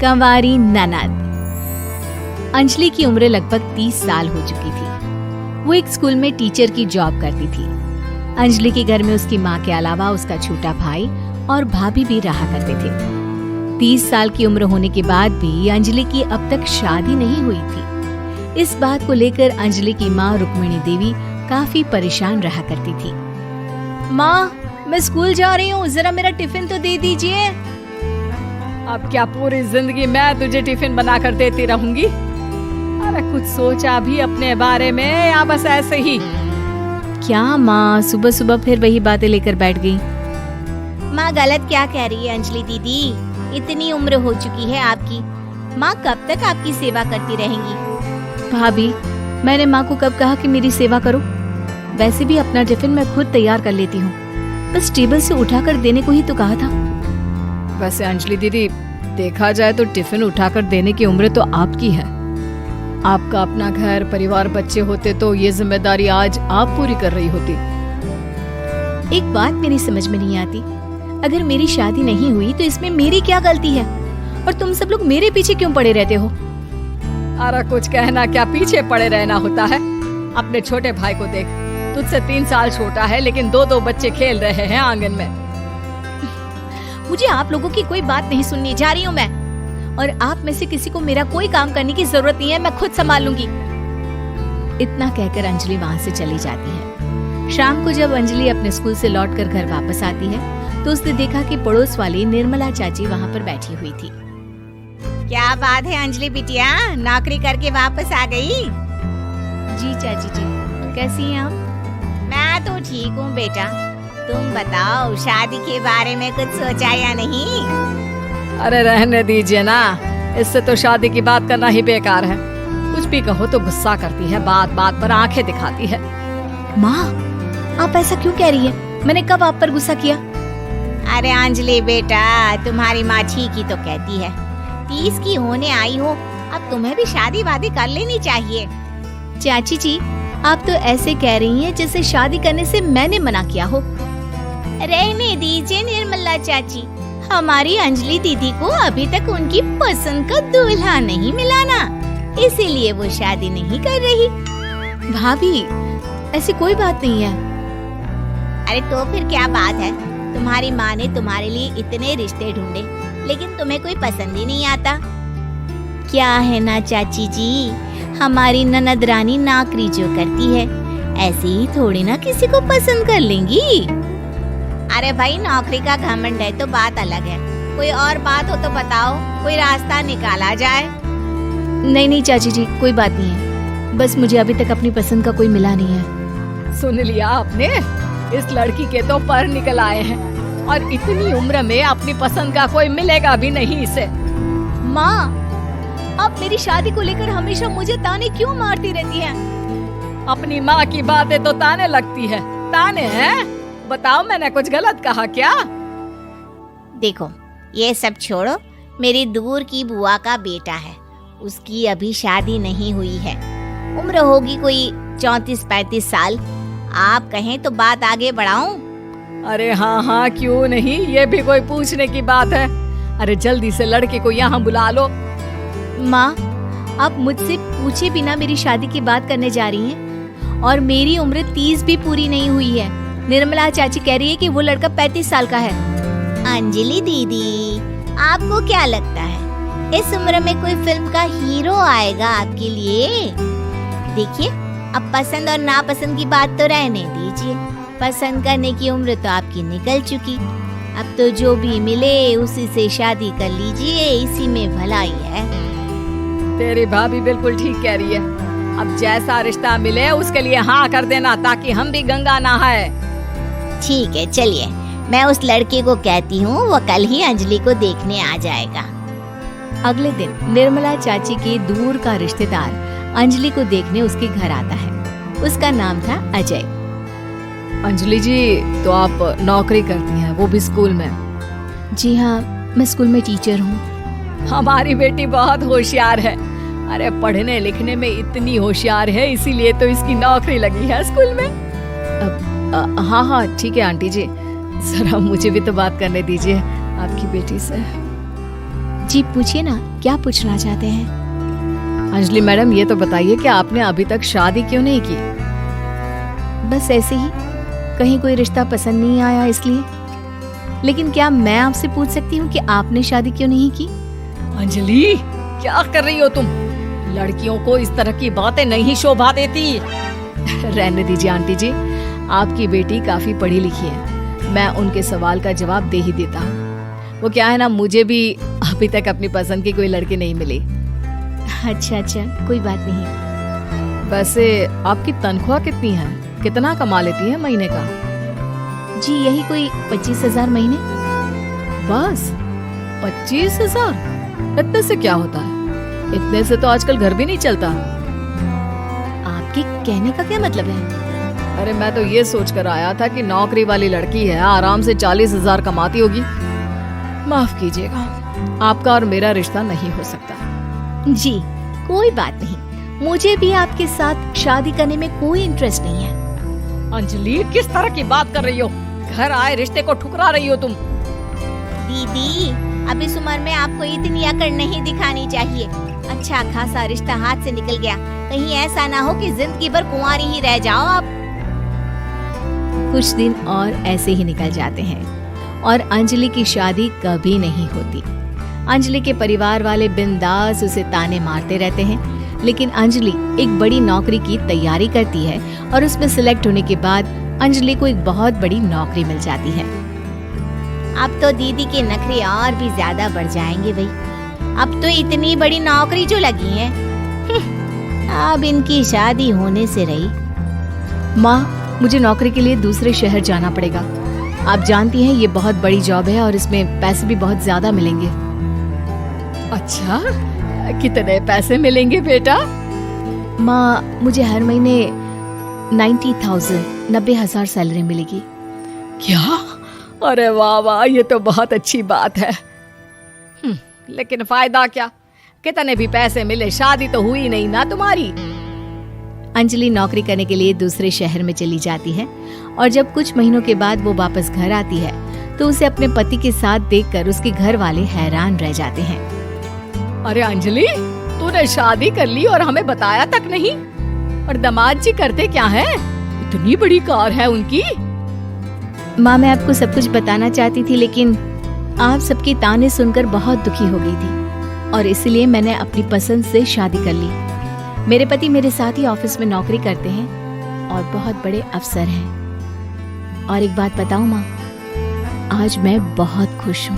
कंवारी ननद। अंजलि की उम्र लगभग 30 साल हो चुकी थी। वो एक स्कूल में टीचर की जॉब करती थी। अंजलि के घर में उसकी माँ के अलावा उसका छोटा भाई और भाभी भी रहा करते थे। 30 साल की उम्र होने के बाद भी अंजलि की अब तक शादी नहीं हुई थी। इस बात को लेकर अंजलि की माँ रुक्मिणी देवी काफी परेशान रहा करती थी। माँ, मैं स्कूल जा रही हूँ, जरा मेरा टिफिन तो दे दीजिए। अब क्या पूरी जिंदगी मैं तुझे टिफिन बना कर देती रहूंगी? अरे कुछ सोचा भी अपने बारे में या बस ऐसे ही? क्या माँ, सुबह सुबह फिर वही बातें लेकर बैठ गई। माँ गलत क्या कह रही है अंजलि दीदी? इतनी उम्र हो चुकी है आपकी, माँ कब तक आपकी सेवा करती रहेंगी? भाभी, मैंने माँ को कब कहा कि मेरी सेवा करो? वैसे भी अपना टिफिन मैं खुद तैयार कर लेती हूँ, बस टेबल से उठाकर देने को ही तो कहा था। वैसे अंजलि दीदी, देखा जाए तो टिफिन उठाकर देने की उम्र तो आपकी है। आपका अपना घर परिवार बच्चे होते तो ये जिम्मेदारी आज आप पूरी कर रही होती। एक बात मेरी समझ में नहीं आती, अगर मेरी शादी नहीं हुई तो इसमें मेरी क्या गलती है और तुम सब लोग मेरे पीछे क्यों पड़े रहते हो? अरे कुछ कहना क्या पीछे पड़े रहना होता है? अपने छोटे भाई को देख, तुझसे 3 साल छोटा है लेकिन 2-2 बच्चे खेल रहे हैं आंगन में। मुझे आप लोगों की कोई बात नहीं सुननी, जा रही हूँ मैं। और आप में से किसी को मेरा कोई काम करने की जरूरत नहीं है, मैं खुद संभाल लूंगी। इतना कहकर अंजलि वहाँ से चली जाती है। शाम को जब अंजलि अपने स्कूल से लौटकर घर वापस आती है तो उसने देखा कि पड़ोस वाली निर्मला चाची वहाँ पर बैठी हुई थी। क्या बात है अंजलि बिटिया, नौकरी करके वापस आ गई? जी चाची जी, कैसी हैं आप? मैं तो ठीक हूँ बेटा, तुम बताओ शादी के बारे में कुछ सोचा या नहीं? अरे रहने दीजिए ना, इससे तो शादी की बात करना ही बेकार है। कुछ भी कहो तो गुस्सा करती है, बात बात पर आंखें दिखाती है। माँ, आप ऐसा क्यों कह रही है? मैंने कब आप पर गुस्सा किया? अरे अंजलि बेटा, तुम्हारी माँ ठीक ही तो कहती है। 30 की होने आई हो, अब तुम्हें भी शादी वादी कर लेनी चाहिए। चाची जी, आप तो ऐसे कह रही हैं जैसे शादी करने से मैंने मना किया हो। रहने दीजिए निर्मला चाची, हमारी अंजलि दीदी को अभी तक उनकी पसंद का दूल्हा नहीं मिला ना, इसीलिए वो शादी नहीं कर रही। भाभी, ऐसी कोई बात नहीं है। अरे तो फिर क्या बात है? तुम्हारी माँ ने तुम्हारे लिए इतने रिश्ते ढूंढे लेकिन तुम्हें कोई पसंद ही नहीं आता। क्या है ना चाची जी, हमारी ननद रानी नौकरी जो करती है ऐसे ही थोड़ी ना किसी को पसंद कर लेंगी। अरे भाई, नौकरी का घमंड है तो बात अलग है, कोई और बात हो तो बताओ, कोई रास्ता निकाला जाए। नहीं चाची जी, कोई बात नहीं है, बस मुझे अभी तक अपनी पसंद का कोई मिला नहीं है। सुन लिया आपने, इस लड़की के तो पर निकल आए हैं और इतनी उम्र में अपनी पसंद का कोई मिलेगा भी नहीं इसे। माँ, आप मेरी शादी को लेकर हमेशा मुझे ताने क्यों मारती रहती हैं? अपनी माँ की बातें तो ताने लगती है। ताने हैं? बताओ, मैंने कुछ गलत कहा क्या? देखो, ये सब छोड़ो, मेरी दूर की बुआ का बेटा है, उसकी अभी शादी नहीं हुई है, उम्र होगी कोई 34-35 साल। आप कहें तो बात आगे बढ़ाऊं? अरे हाँ, क्यों नहीं, ये भी कोई पूछने की बात है। अरे जल्दी से लड़के को यहाँ बुला लो। माँ, आप मुझसे पूछे बिना मेरी शादी की बात करने जा रही हैं और मेरी उम्र 30 भी पूरी नहीं हुई है। निर्मला चाची कह रही है कि वो लड़का 35 साल का है। अंजलि दीदी, आपको क्या लगता है इस उम्र में कोई फिल्म का हीरो आएगा आपके लिए? देखिए, अब पसंद और नापसंद की बात तो रहने दीजिए, पसंद करने की उम्र तो आपकी निकल चुकी। अब तो जो भी मिले उसी से शादी कर लीजिए, इसी में भलाई है। तेरी भाभी बिल्कुल ठीक कह रही है। अब जैसा रिश्ता मिले उसके लिए हाँ कर देना, ताकि हम भी गंगा नहाए। ठीक है, चलिए मैं उस लड़के को कहती हूँ, वो कल ही अंजलि को देखने आ जाएगा। अगले दिन निर्मला चाची के दूर का रिश्तेदार अंजलि को देखने उसके घर आता है। उसका नाम था अजय। अंजलि जी, तो आप नौकरी करती हैं, वो भी स्कूल में? जी हाँ, मैं स्कूल में टीचर हूँ। हमारी बेटी बहुत होशियार है। अरे पढ़ने लिखने में इतनी होशियार है, इसीलिए तो इसकी नौकरी लगी है स्कूल में। हाँ, ठीक है आंटी जी, जरा मुझे भी तो बात करने दीजिए आपकी बेटी से। जी पूछिए ना, क्या पूछना चाहते हैं? अंजलि मैडम, ये तो बताइए कि आपने अभी तक शादी क्यों नहीं की? बस ऐसे ही, कहीं कोई रिश्ता पसंद नहीं आया इसलिए। लेकिन क्या मैं आपसे पूछ सकती हूँ कि आपने शादी क्यों नहीं की? अंजलि, क्या कर रही हो तुम? लड़कियों को इस तरह की बातें नहीं शोभा देती। रहने दीजिए आंटी जी, आपकी बेटी काफी पढ़ी लिखी है, मैं उनके सवाल का जवाब दे ही देता हूँ। वो क्या है ना, मुझे भी अभी तक अपनी पसंद की कोई लड़की नहीं मिली। अच्छा अच्छा, कोई बात नहीं। वैसे आपकी तनख्वाह कितनी है? कितना कमा लेती है महीने का? जी यही कोई 25,000 महीने। बस 25,000? इतने से क्या होता है? इतने से तो आजकल घर भी नहीं चलता। आपके कहने का क्या मतलब है? अरे मैं तो ये सोचकर आया था कि नौकरी वाली लड़की है, आराम से 40,000 कमाती होगी। माफ कीजिएगा, आपका और मेरा रिश्ता नहीं हो सकता। जी कोई बात नहीं, मुझे भी आपके साथ शादी करने में कोई इंटरेस्ट नहीं है। अंजलि, किस तरह की बात कर रही हो? घर आए रिश्ते को ठुकरा रही हो तुम। दीदी, अब इस उम्र में आपको इतनी अकड़ नहीं दिखानी चाहिए। अच्छा खासा रिश्ता हाथ से निकल गया, कहीं ऐसा ना हो कि जिंदगी भर कुंवारी ही रह जाओ आप। कुछ दिन और ऐसे ही निकल जाते हैं और अंजलि की शादी कभी नहीं होती। अंजलि के परिवार वाले बिंदास उसे ताने मारते रहते हैं, लेकिन अंजलि एक बड़ी नौकरी की तैयारी करती है और उसमें सिलेक्ट होने के बाद अंजलि को एक बहुत बड़ी नौकरी मिल जाती है। अब तो दीदी के नखरे और भी ज्यादा बढ़ जाएंगे भाई। अब तो इतनी बड़ी नौकरी जो लगी है, अब इनकी शादी होने से रही। माँ, मुझे नौकरी के लिए दूसरे शहर जाना पड़ेगा। आप जानती हैं ये बहुत बड़ी जॉब है और इसमें पैसे भी बहुत ज्यादा मिलेंगे। अच्छा, कितने पैसे मिलेंगे बेटा? माँ, मुझे हर महीने 90,000 सैलरी मिलेगी। क्या? अरे वाह वाह, ये तो बहुत अच्छी बात है। लेकिन फायदा क्या? कितने भी पैसे मिले, शादी तो हुई नहीं ना तुम्हारी। अंजलि नौकरी करने के लिए दूसरे शहर में चली जाती है और जब कुछ महीनों के बाद वो वापस घर आती है तो उसे अपने पति के साथ देखकर उसके घर वाले हैरान रह जाते हैं। अरे अंजलि, तूने शादी कर ली और हमें बताया तक नहीं। और दामाद जी करते क्या है? इतनी बड़ी कार है उनकी। माँ, मैं आपको सब कुछ बताना चाहती थी, लेकिन आप सबके ताने सुनकर बहुत दुखी हो गई थी और इसलिए मैंने अपनी पसंद से शादी कर ली। मेरे पति मेरे साथ ही ऑफिस में नौकरी करते हैं और बहुत बड़े अफसर हैं। और एक बात बताऊं माँ, आज मैं बहुत खुश हूँ।